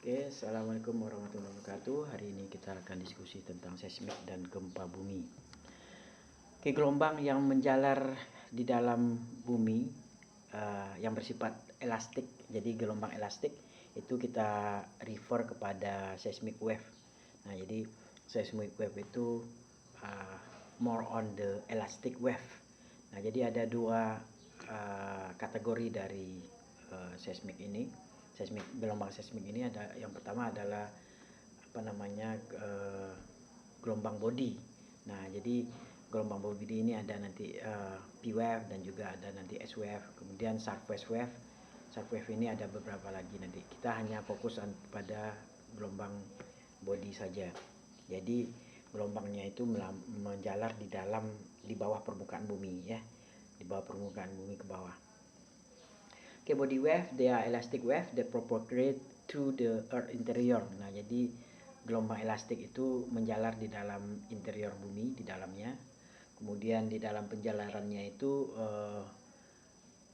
Oke, assalamualaikum warahmatullahi wabarakatuh. Hari ini kita akan diskusi tentang seismik dan gempa bumi. Oke, gelombang yang menjalar di dalam bumi yang bersifat elastik. Jadi gelombang elastik itu kita refer kepada seismic wave. Nah, jadi seismic wave itu more on the elastic wave. Nah, jadi ada dua kategori dari seismik ini. Gelombang seismik ini ada, yang pertama adalah gelombang body. Nah, jadi gelombang body ini ada nanti P wave dan juga ada nanti S wave, kemudian surface wave. Surface wave ini ada beberapa lagi, nanti kita hanya fokus pada gelombang body saja. Jadi gelombangnya itu menjalar di bawah permukaan bumi ya, di bawah permukaan bumi ke bawah. Okay, body wave, they are elastic wave that propagate through the earth interior. Nah, jadi gelombang elastik itu menjalar di dalam interior bumi, di dalamnya. Kemudian di dalam penjalarannya itu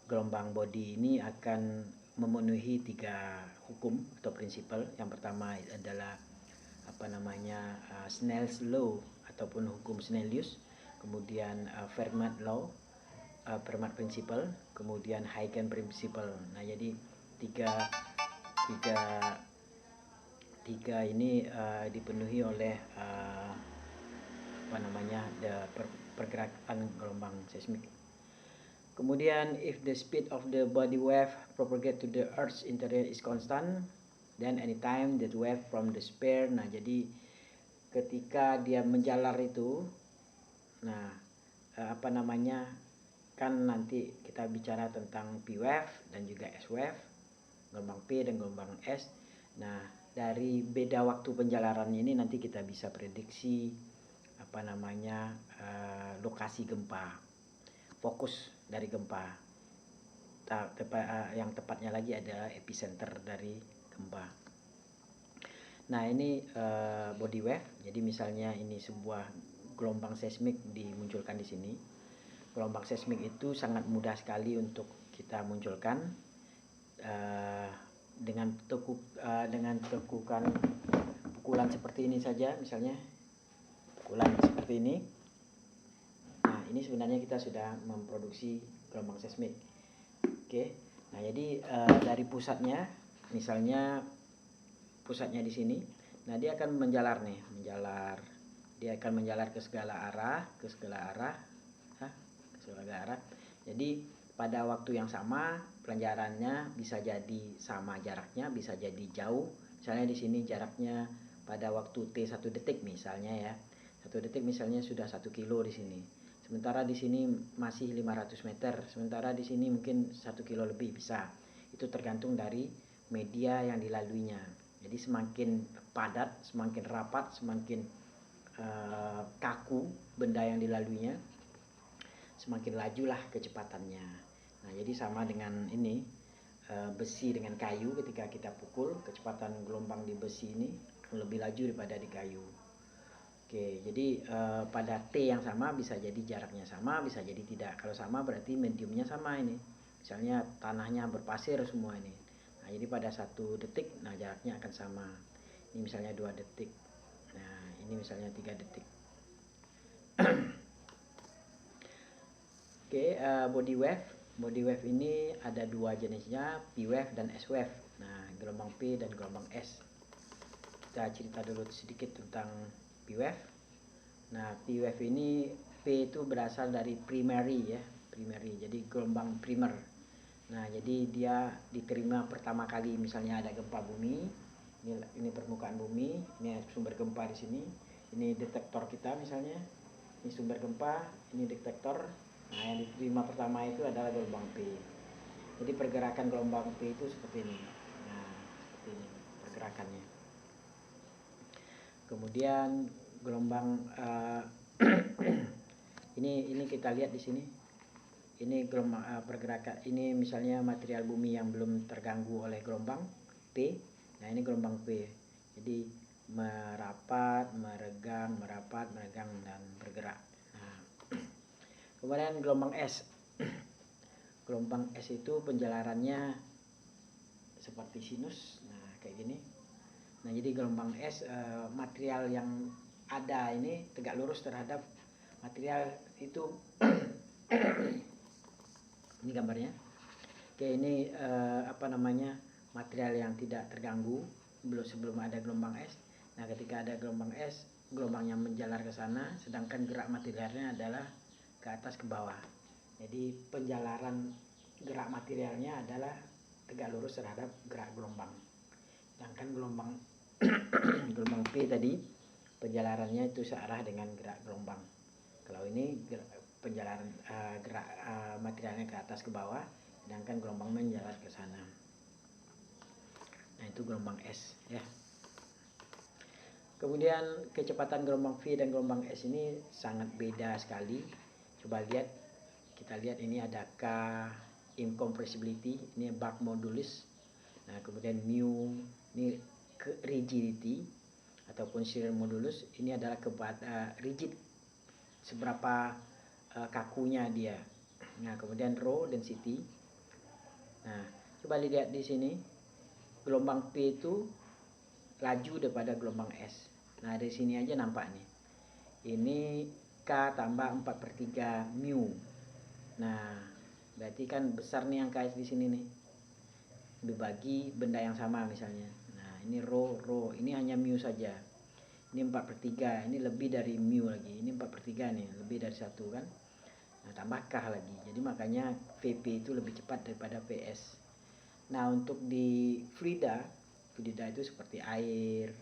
gelombang body ini akan memenuhi 3 hukum atau prinsipal. Yang pertama adalah Snell's law ataupun hukum Snellius. Kemudian Fermat law, Fermat principle, kemudian Huygens principle. Nah, jadi tiga ini dipenuhi oleh pergerakan gelombang seismik. Kemudian if the speed of the body wave propagate to the earth's interior is constant, then anytime that wave from the sphere. Nah, jadi ketika dia menjalar itu, nah kan nanti kita bicara tentang P wave dan juga S wave, gelombang P dan gelombang S. Nah, dari beda waktu penjalarannya ini nanti kita bisa prediksi lokasi gempa, fokus dari gempa. Yang tepatnya lagi adalah epicenter dari gempa. Nah, ini body wave. Jadi misalnya ini sebuah gelombang seismik dimunculkan di sini. Gelombang seismik itu sangat mudah sekali untuk kita munculkan dengan tekukan pukulan seperti ini saja, misalnya pukulan seperti ini. Nah, ini sebenarnya kita sudah memproduksi gelombang seismik. Oke. Nah, jadi dari pusatnya, misalnya pusatnya di sini. Nah, dia akan menjalar. Dia akan menjalar ke segala arah. Jadi pada waktu yang sama penjalarannya bisa jadi sama jaraknya, bisa jadi jauh. Misalnya di sini jaraknya pada waktu T 1 detik misalnya ya. 1 detik misalnya sudah 1 kilo di sini. Sementara di sini masih 500 meter. Sementara di sini mungkin 1 kilo lebih bisa. Itu tergantung dari media yang dilaluinya. Jadi semakin padat, semakin rapat, semakin kaku benda yang dilaluinya, semakin lajulah kecepatannya. Nah, jadi sama dengan ini, besi dengan kayu, ketika kita pukul, kecepatan gelombang di besi ini akan lebih laju daripada di kayu. Oke, jadi pada T yang sama bisa jadi jaraknya sama, bisa jadi tidak. Kalau sama berarti mediumnya sama ini. Misalnya tanahnya berpasir semua ini. Nah, jadi pada 1 detik, nah jaraknya akan sama. Ini misalnya 2 detik. Nah, ini misalnya 3 detik. Oke, body wave. Body wave ini ada 2 jenisnya, P wave dan S wave. Nah, gelombang P dan gelombang S. Kita cerita dulu sedikit tentang P wave. Nah, P wave ini, P itu berasal dari primary ya, primary. Jadi gelombang primer. Nah, jadi dia diterima pertama kali misalnya ada gempa bumi. Ini permukaan bumi, ini sumber gempa di sini. Ini detektor kita misalnya. Ini sumber gempa, ini detektor. Nah, yang diterima pertama itu adalah gelombang P. Jadi pergerakan gelombang P itu seperti ini. Nah, seperti ini pergerakannya. Kemudian gelombang ini kita lihat di sini. Ini gelombang pergerakan. Ini misalnya material bumi yang belum terganggu oleh gelombang P. Nah, ini gelombang P. Jadi merapat, meregang, merapat, meregang dan bergerak. Kemudian gelombang S. Gelombang S itu penjalarannya seperti sinus. Nah, kayak gini. Nah, jadi gelombang S, material yang ada ini tegak lurus terhadap material itu. Ini gambarnya. Oke, ini material yang tidak terganggu sebelum ada gelombang es. Nah, ketika ada gelombang es, gelombangnya menjalar ke sana, sedangkan gerak materialnya adalah ke atas ke bawah. Jadi penjalaran gerak materialnya adalah tegak lurus terhadap gerak gelombang. Sedangkan gelombang gelombang P tadi penjalarannya itu searah dengan gerak gelombang. Kalau ini penjalaran gerak materialnya ke atas ke bawah, sedangkan gelombang menjalar ke sana. Nah, itu gelombang S ya. Kemudian kecepatan gelombang V dan gelombang S ini sangat beda sekali. Coba lihat, kita lihat ini ada K incompressibility, ini bulk modulus. Nah, kemudian mu ini rigidity ataupun shear modulus, ini adalah rigid, seberapa kakunya dia. Nah, kemudian rho density. Nah, coba lihat di sini, gelombang P itu laju daripada gelombang S. Nah, dari sini aja nampak nih. Ini K tambah 4/3 mu. Nah, berarti kan besar nih angka S di sini nih. Dibagi benda yang sama misalnya. Nah, ini rho, ini hanya mu saja. Ini 4/3, ini lebih dari mu lagi. Ini 4/3 nih, lebih dari 1 kan. Nah, tambah K lagi. Jadi makanya VP itu lebih cepat daripada PS. Nah, untuk di fluida itu seperti air,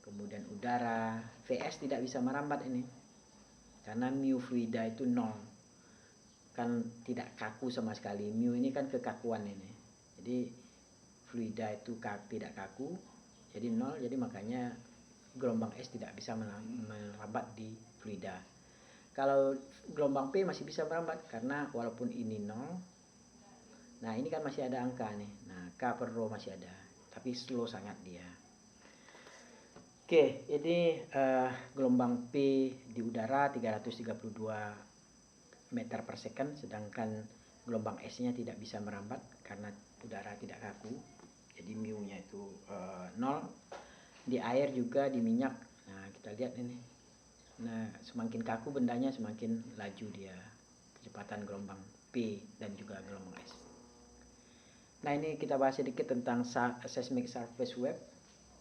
kemudian udara, VS tidak bisa merambat ini. Karena mu fluida itu 0. Kan tidak kaku sama sekali. Mu ini kan kekakuan ini. Jadi fluida itu tidak kaku, jadi 0, jadi makanya gelombang S tidak bisa merambat di fluida. Kalau gelombang P masih bisa merambat karena walaupun ini 0, nah ini kan masih ada angka nih. Nah, K per rho masih ada, tapi slow sangat dia. Oke, ini gelombang P di udara 332 meter per second, sedangkan gelombang S-nya tidak bisa merambat karena udara tidak kaku. Jadi mu-nya itu 0. Di air juga, di minyak. Nah, kita lihat ini. Nah, semakin kaku bendanya semakin laju dia kecepatan gelombang P dan juga gelombang S. Nah, ini kita bahas sedikit tentang seismic surface wave,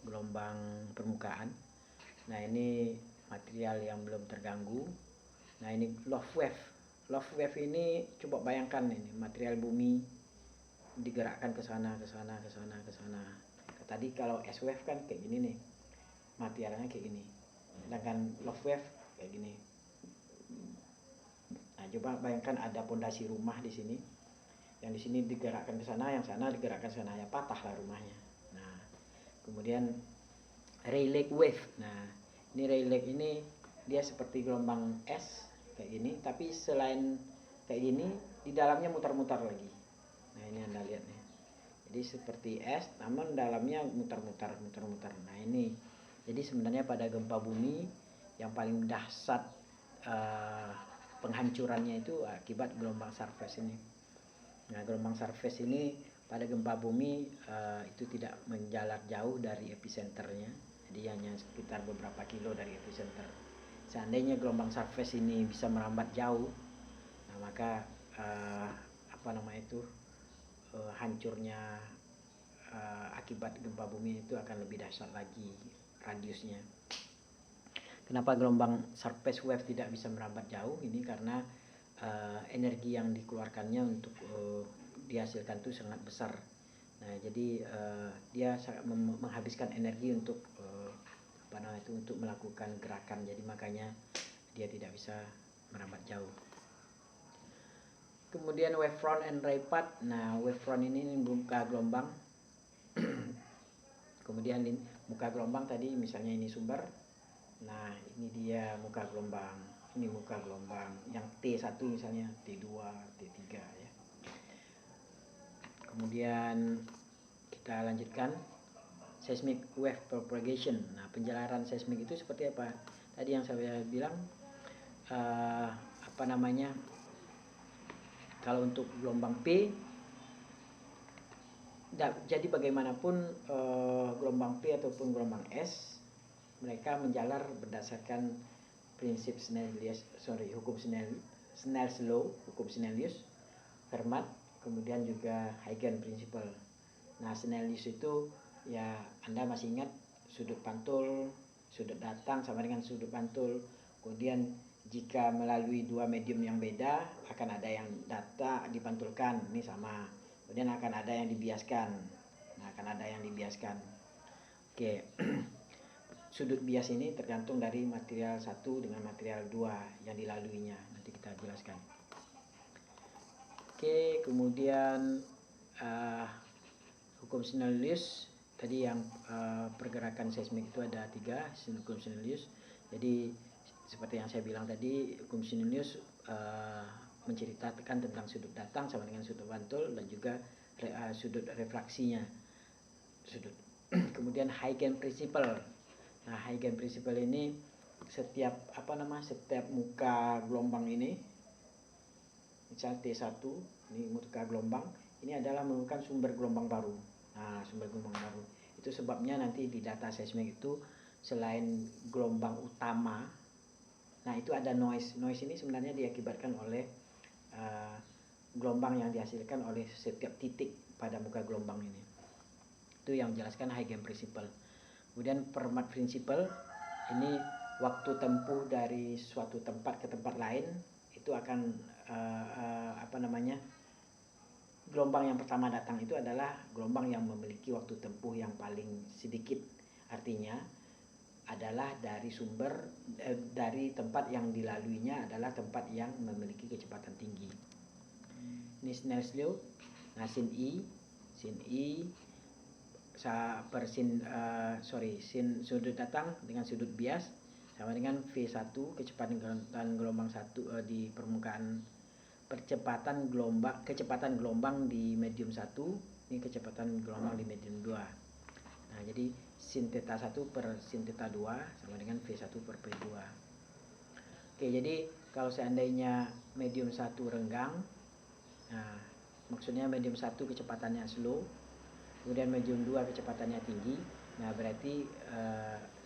gelombang permukaan. Nah, ini material yang belum terganggu. Nah, ini love wave. Love wave ini coba bayangkan ini material bumi digerakkan ke sana, ke sana, ke sana, ke sana. Tadi kalau S wave kan kayak gini nih, materialnya kayak gini. Sedangkan love wave kayak gini. Nah, coba bayangkan ada pondasi rumah di sini. Yang di sini digerakkan ke sana, yang sana digerakkan ke sana, ya patahlah rumahnya. Nah, kemudian Rayleigh wave. Nah, ini Rayleigh ini dia seperti gelombang S kayak gini, tapi selain kayak gini di dalamnya mutar-mutar lagi. Nah, ini Anda lihat nih. Jadi seperti es, namun dalamnya mutar-mutar. Nah, ini. Jadi sebenarnya pada gempa bumi yang paling dahsyat penghancurannya itu akibat gelombang surface ini. Nah, gelombang surface ini pada gempa bumi itu tidak menjalar jauh dari epicenternya. Jadi hanya sekitar beberapa kilo dari epicenter. Seandainya gelombang surface ini bisa merambat jauh, nah maka hancurnya akibat gempa bumi itu akan lebih dahsyat lagi radiusnya. Kenapa gelombang surface wave tidak bisa merambat jauh? Ini karena energi yang dikeluarkannya untuk dihasilkan itu sangat besar. Nah, jadi dia sangat menghabiskan energi untuk untuk melakukan gerakan. Jadi makanya dia tidak bisa merambat jauh. Kemudian wavefront and raypath. Nah, wavefront ini muka gelombang. Kemudian muka gelombang tadi misalnya ini sumber. Nah, ini dia muka gelombang. Ini muka gelombang yang T1 misalnya, T2, T3 ya. Kemudian kita lanjutkan seismic wave propagation. Nah, penjalaran seismik itu seperti apa? Tadi yang saya bilang kalau untuk gelombang P Jadi bagaimanapun gelombang P ataupun gelombang S, mereka menjalar berdasarkan prinsip Snell's law, hukum Snellius, Fermat, kemudian juga Huygens principle. Nah, Snellius itu ya Anda masih ingat sudut pantul, sudut datang sama dengan sudut pantul. Kemudian jika melalui dua medium yang beda akan ada yang data dipantulkan, ini sama. Kemudian akan ada yang dibiaskan. Nah, akan ada yang dibiaskan. Oke. Sudut bias ini tergantung dari material 1 dengan material 2 yang dilaluinya. Nanti kita jelaskan. Oke, kemudian hukum Snellius tadi yang pergerakan seismik itu ada 3 hukum Snellius. Jadi seperti yang saya bilang tadi, hukum Snellius menceritakan tentang sudut datang sama dengan sudut pantul dan juga sudut refraksinya. Kemudian Huygens principle. Nah, Huygens principle ini setiap muka gelombang ini, misal T1, ini muka gelombang, ini adalah merupakan sumber gelombang baru. Nah, sumber gelombang baru. Itu sebabnya nanti di data seismik itu selain gelombang utama, nah itu ada noise. Noise ini sebenarnya diakibatkan oleh gelombang yang dihasilkan oleh setiap titik pada muka gelombang ini. Itu yang menjelaskan Huygens principle. Kemudian Fermat principle ini waktu tempuh dari suatu tempat ke tempat lain itu akan gelombang yang pertama datang itu adalah gelombang yang memiliki waktu tempuh yang paling sedikit. Artinya adalah dari dari tempat yang dilaluinya adalah tempat yang memiliki kecepatan tinggi. Ini Snell's law. Nah, sin sudut datang dengan sudut bias sama dengan V1 kecepatan gelombang 1 di permukaan, kecepatan gelombang di medium 1, ini kecepatan gelombang di medium 2. Nah, jadi sin theta 1 per sin theta 2 sama dengan V1 per V2. Oke, jadi kalau seandainya medium 1 renggang, nah maksudnya medium 1 kecepatannya slow, kemudian medium 2 kecepatannya tinggi, nah berarti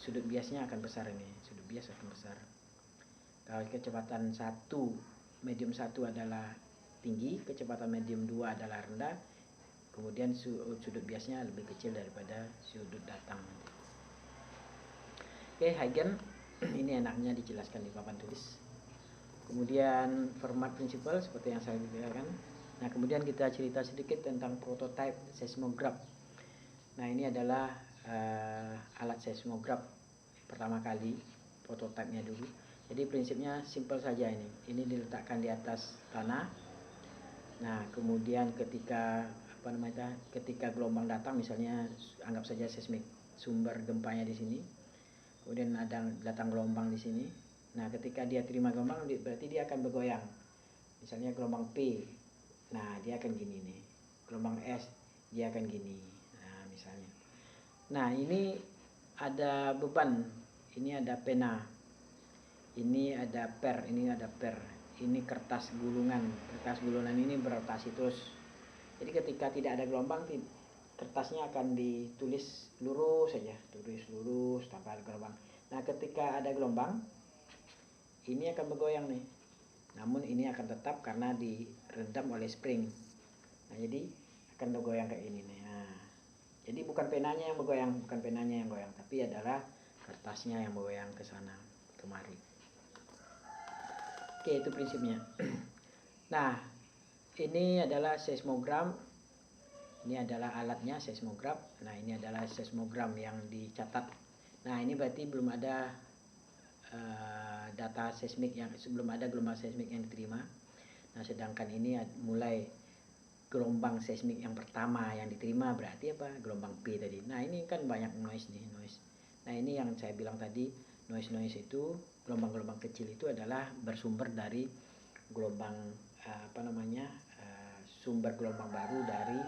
sudut biasnya akan besar ini, sudut bias akan besar. Kalau kecepatan 1, medium 1 adalah tinggi, kecepatan medium 2 adalah rendah, kemudian sudut biasnya lebih kecil daripada sudut datang. Oke, Huygens ini enaknya dijelaskan di papan tulis. Kemudian Fermat principle seperti yang saya katakan. Nah, kemudian kita cerita sedikit tentang prototype seismograph. Nah, ini adalah alat seismograph pertama kali, prototipenya dulu. Jadi prinsipnya simpel saja ini. Ini diletakkan di atas tanah. Nah, kemudian ketika gelombang datang, misalnya anggap saja seismik, sumber gempanya di sini. Kemudian datang gelombang di sini. Nah, ketika dia terima gelombang, berarti dia akan bergoyang. Misalnya gelombang P, nah dia akan gini nih. Gelombang S, dia akan gini. Nah, misalnya. Nah, ini ada beban. Ini ada pena. Ini ada per. Ini kertas gulungan. Kertas gulungan ini berotasi terus. Jadi ketika tidak ada gelombang, kertasnya akan ditulis lurus saja, tulis lurus tanpa ada gelombang. Nah, ketika ada gelombang, ini akan bergoyang nih. Namun ini akan tetap karena diredam oleh spring. Nah, jadi akan bergoyang kayak ini nih. Nah, jadi bukan penanya yang bergoyang, tapi adalah kertasnya yang bergoyang ke sana kemari. Oke, itu prinsipnya. Nah, ini adalah seismogram. Ini adalah alatnya, seismograf. Nah, ini adalah seismogram yang dicatat. Nah, ini berarti belum ada data seismik belum ada gelombang seismik yang diterima. Nah, sedangkan ini mulai gelombang seismik yang pertama yang diterima, berarti apa? Gelombang P tadi. Nah, ini kan banyak noise. Nah, ini yang saya bilang tadi, noise itu, gelombang-gelombang kecil itu adalah bersumber dari gelombang sumber gelombang baru dari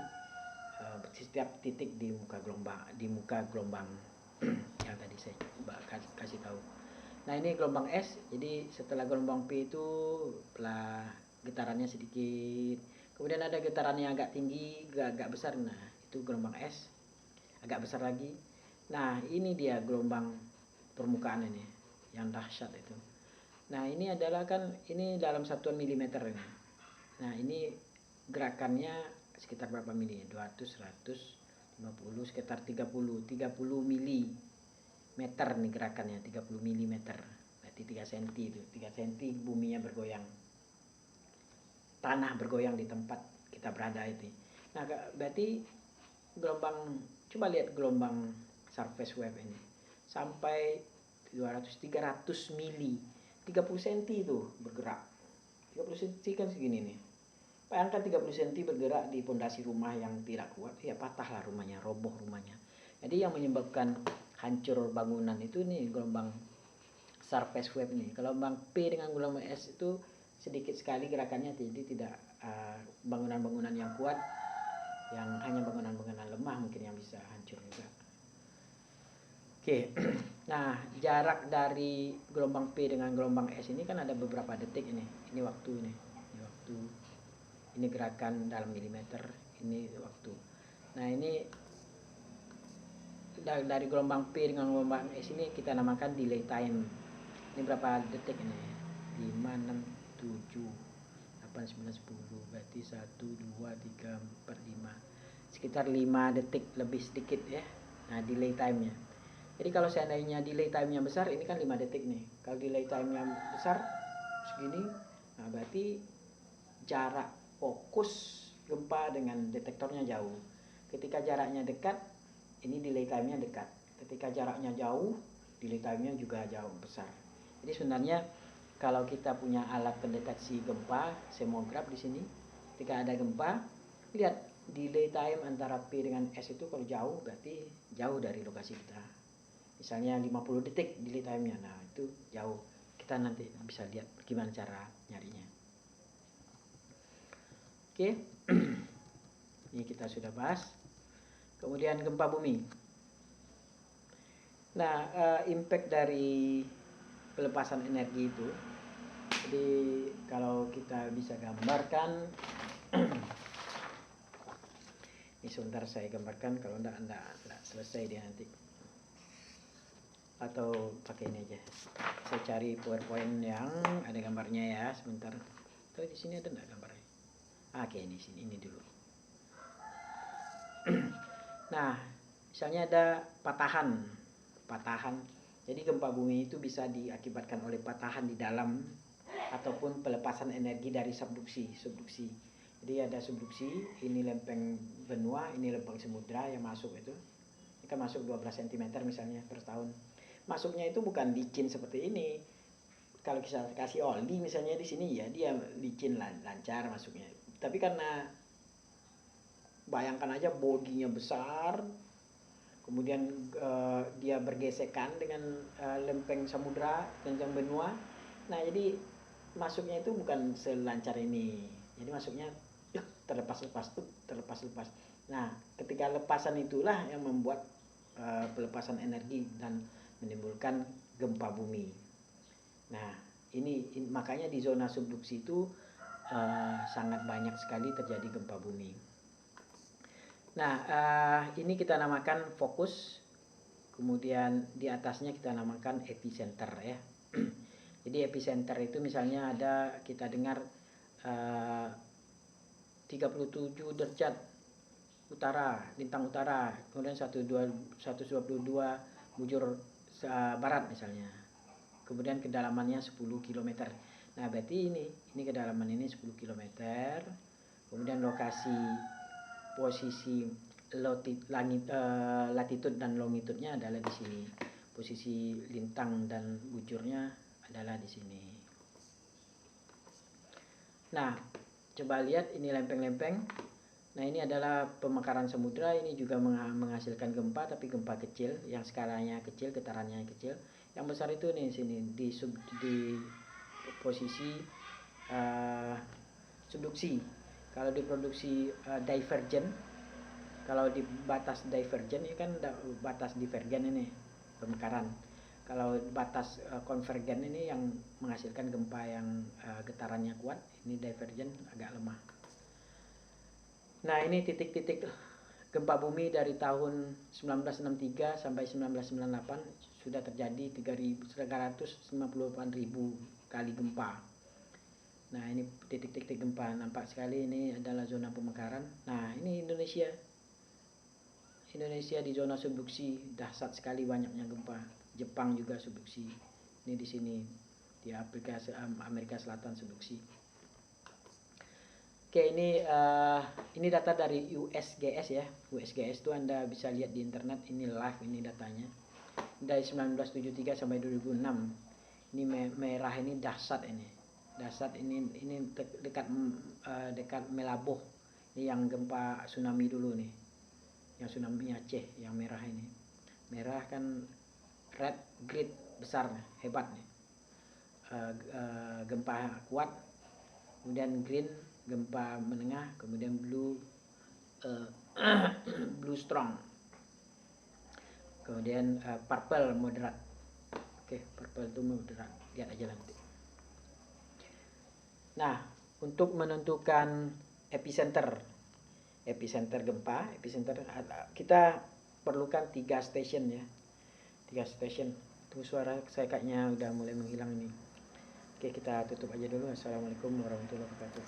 setiap titik di muka gelombang yang tadi saya kasih tahu. Nah, ini gelombang S. Jadi setelah gelombang P itu getarannya sedikit, kemudian ada getarannya agak tinggi, agak besar. Nah, itu gelombang es, agak besar lagi. Nah ini dia gelombang permukaan ini yang dahsyat itu. Nah ini adalah kan ini dalam satuan milimeter ini. Nah ini gerakannya sekitar berapa mili? 200, 100, 50, sekitar 30 milimeter nih gerakannya, 30 milimeter. Berarti 3 cm itu, 3 cm buminya bergoyang. Tanah bergoyang di tempat kita berada itu. Nah, berarti gelombang, coba lihat gelombang surface wave ini. Sampai 200-300 mili, 30 cm itu bergerak. 30 cm kan segini nih. Bayangkan 30 cm bergerak di pondasi rumah yang tidak kuat, ya patahlah rumahnya, roboh rumahnya. Jadi yang menyebabkan hancur bangunan itu nih gelombang surface wave nih. Gelombang P dengan gelombang S itu sedikit sekali gerakannya, jadi tidak bangunan-bangunan yang kuat, yang hanya bangunan-bangunan lemah mungkin yang bisa hancur juga. Oke. Nah, jarak dari gelombang P dengan gelombang S ini kan ada beberapa detik ini. Ini waktu ini. Ini waktu. Ini gerakan dalam milimeter, ini waktu. Nah, ini dari gelombang P dengan gelombang S ini kita namakan delay time. Ini berapa detik ini? 5, 6, 7, 8, 9, 10. Berarti 1, 2, 3, 4, 5. Sekitar 5 detik lebih sedikit ya. Nah, delay time-nya. Jadi kalau seandainya delay time-nya besar, ini kan 5 detik nih. Kalau delay time-nya besar segini, nah berarti jarak fokus gempa dengan detektornya jauh. Ketika jaraknya dekat, ini delay time-nya dekat. Ketika jaraknya jauh, delay time-nya juga jauh besar. Jadi sebenarnya kalau kita punya alat pendeteksi gempa, seismograf di sini, ketika ada gempa, lihat delay time antara P dengan S itu kalau jauh berarti jauh dari lokasi kita. Misalnya 50 detik delay time-nya, nah itu jauh. Kita nanti bisa lihat gimana cara nyarinya. Oke, ini kita sudah bahas. Kemudian gempa bumi. Nah, impact dari pelepasan energi itu, jadi kalau kita bisa gambarkan, ini sebentar saya gambarkan, kalau enggak selesai dia nanti. Atau pakai ini aja. Saya cari PowerPoint yang ada gambarnya ya, sebentar. Atau di sini ada enggak gambarnya? Oke, ini sini, ini dulu. Nah, misalnya ada patahan. Jadi gempa bumi itu bisa diakibatkan oleh patahan di dalam ataupun pelepasan energi dari subduksi. Jadi ada subduksi, ini lempeng benua, ini lempeng samudra yang masuk itu. Ini kan masuk 12 cm misalnya per tahun. Masuknya itu bukan licin seperti ini. Kalau kita kasih oli misalnya di sini ya dia licin lancar masuknya. Tapi karena bayangkan aja bodinya besar, kemudian dia bergesekan dengan lempeng samudra, lempeng benua. Nah jadi masuknya itu bukan selancar ini. Jadi masuknya terlepas. Nah ketika lepasan itulah yang membuat pelepasan energi dan menimbulkan gempa bumi. Nah ini makanya di zona subduksi itu sangat banyak sekali terjadi gempa bumi. Nah, ini kita namakan fokus, kemudian di atasnya kita namakan epicenter ya. Jadi epicenter itu misalnya ada kita dengar 37 derajat utara, lintang utara, kemudian 122 bujur barat misalnya. Kemudian kedalamannya 10 km. Nah, berarti ini kedalaman ini 10 km. Kemudian posisi latitude dan longitude-nya adalah di sini. Posisi lintang dan bujurnya adalah di sini. Nah, coba lihat ini lempeng-lempeng. Nah, ini adalah pemekaran samudra, ini juga menghasilkan gempa tapi gempa kecil yang skalanya kecil, getarannya kecil. Yang besar itu nih sini di posisi subduksi. Kalau di produksi divergen, kalau di batas divergen ini kan batas divergen ini pemekaran. Kalau batas konvergen ini yang menghasilkan gempa yang getarannya kuat, ini divergen agak lemah. Nah ini titik-titik gempa bumi dari tahun 1963 sampai 1998 sudah terjadi 358.000 kali gempa. Nah, ini titik-titik gempa, nampak sekali ini adalah zona pemekaran. Nah, ini Indonesia di zona subduksi, dahsyat sekali banyaknya gempa. Jepang juga subduksi. Ini di sini di Amerika Selatan subduksi. Oke, ini data dari USGS ya. USGS itu Anda bisa lihat di internet, ini live ini datanya. Dari 1973 sampai 2006. Ini merah ini dahsyat ini. Dahsyat ini dekat Melabuh. Ini yang gempa tsunami dulu nih. Yang tsunami Aceh yang merah ini. Merah kan red grid besar hebat nih. Gempa kuat. Kemudian green gempa menengah, kemudian blue blue strong, kemudian purple moderat. Oke, purple itu moderat, lihat aja nanti. Nah, untuk menentukan epicenter gempa, kita perlukan 3 station ya. 3 station. Tuh suara saya kayaknya udah mulai menghilang nih. Oke, kita tutup aja dulu. Assalamualaikum warahmatullahi wabarakatuh.